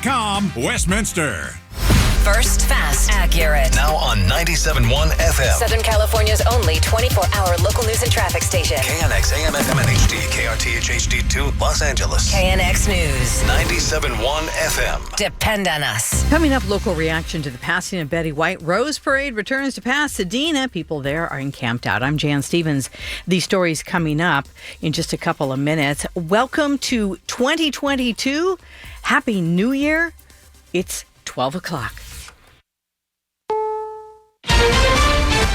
KNX-AM.com, Westminster. First, fast, accurate. Now on 97.1 FM. Southern California's only 24-hour local news and traffic station. KNX-AM FM and HD. KRTH HD2, Los Angeles. KNX News. 97.1 FM. Depend on us. Coming up, local reaction to the passing of Betty White. Rose Parade returns to Pasadena. People there are encamped out. I'm Jan Stevens. These stories coming up in just a couple of minutes. Welcome to 2022. Happy New Year. It's 12 o'clock.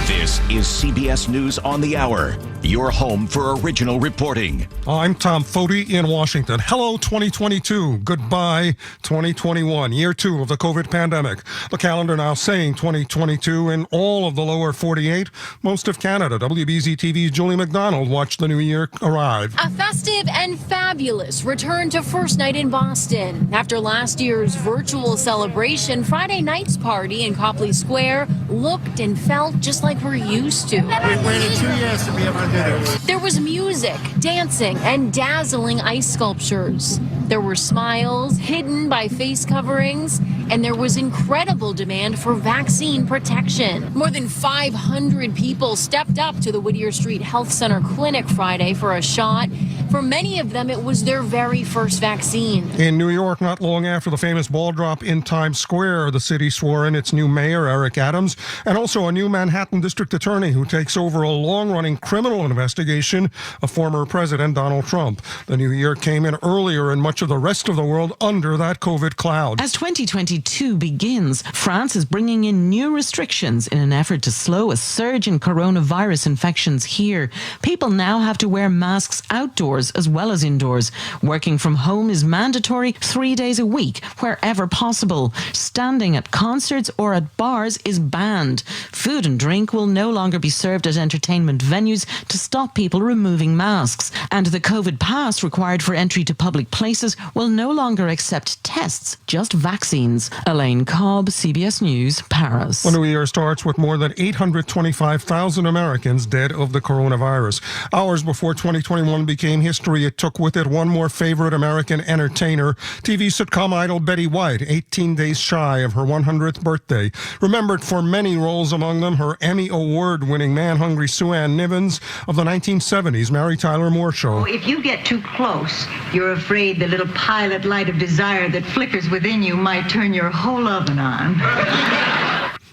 This is CBS News on the Hour, your home for original reporting. I'm Tom Foti in Washington. Hello, 2022. Goodbye, 2021, year 2 of the COVID pandemic. The calendar now saying 2022 in all of the lower 48, most of Canada. WBZ TV's Julie McDonald watched the new year arrive. A festive and fabulous return to First Night in Boston. After last year's virtual celebration, Friday night's party in Copley Square looked and felt just like we're used to. We waited 2 years to be able to do this. There was music, dancing, and dazzling ice sculptures. There were smiles hidden by face coverings, and there was incredible demand for vaccine protection. More than 500 people stepped up to the Whittier Street Health Center clinic Friday for a shot. For many of them, it was their very first vaccine. In New York, not long after the famous ball drop in Times Square, the city swore in its new mayor, Eric Adams, and also a new Manhattan district attorney who takes over a long-running criminal investigation of former President Donald Trump. The new year came in earlier in much of the rest of the world under that COVID cloud. As 2022 begins, France is bringing in new restrictions in an effort to slow a surge in coronavirus infections here. People now have to wear masks outdoors as well as indoors. Working from home is mandatory 3 days a week, wherever possible. Standing at concerts or at bars is banned. Food and drink will no longer be served at entertainment venues to stop people removing masks. And the COVID pass required for entry to public places will no longer accept tests, just vaccines. Elaine Cobb, CBS News, Paris. The new year starts with more than 825,000 Americans dead of the coronavirus. Hours before 2021 became history, it took with it one more favorite American entertainer, TV sitcom idol Betty White, 18 days shy of her 100th birthday. Remembered for many roles, among them her Emmy Award-winning man-hungry Sue Ann Nivens of the 1970s Mary Tyler Moore Show. If you get too close, you're afraid the little pilot light of desire that flickers within you might turn your whole oven on.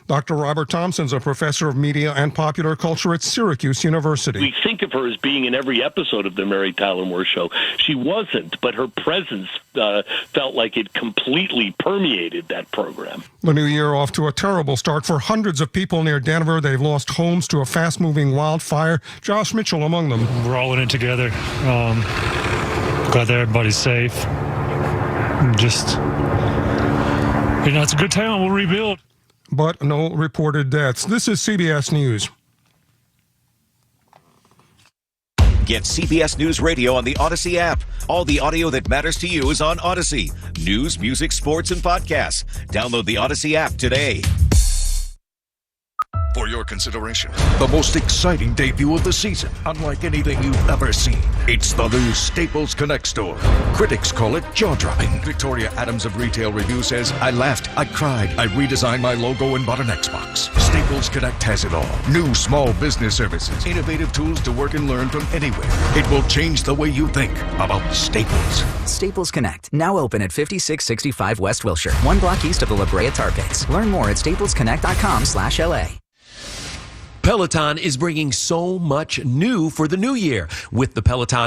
Dr. Robert Thompson's a professor of media and popular culture at Syracuse University. We think of her as being in every episode of the Mary Tyler Moore Show. She wasn't, but her presence felt like it completely permeated that program. The new year off to a terrible start for hundreds of people near Denver. They've lost homes to a fast-moving wildfire. Josh Mitchell among them. We're all in it together. Glad that everybody's safe. Just, it's a good time. We'll rebuild. But no reported deaths. This is CBS News. Get CBS News Radio on the Audacy app. All the audio that matters to you is on Audacy. News, music, sports, and podcasts. Download the Audacy app today. For your consideration, the most exciting debut of the season, unlike anything you've ever seen. It's the new Staples Connect store. Critics call it jaw-dropping. Victoria Adams of Retail Review says, I laughed, I cried, I redesigned my logo and bought an Xbox. Staples Connect has it all. New small business services, innovative tools to work and learn from anywhere. It will change the way you think about Staples. Staples Connect, now open at 5665 West Wilshire, 1 block east of the La Brea Tar Pits. Learn more at staplesconnect.com/LA. Peloton is bringing so much new for the new year with the Peloton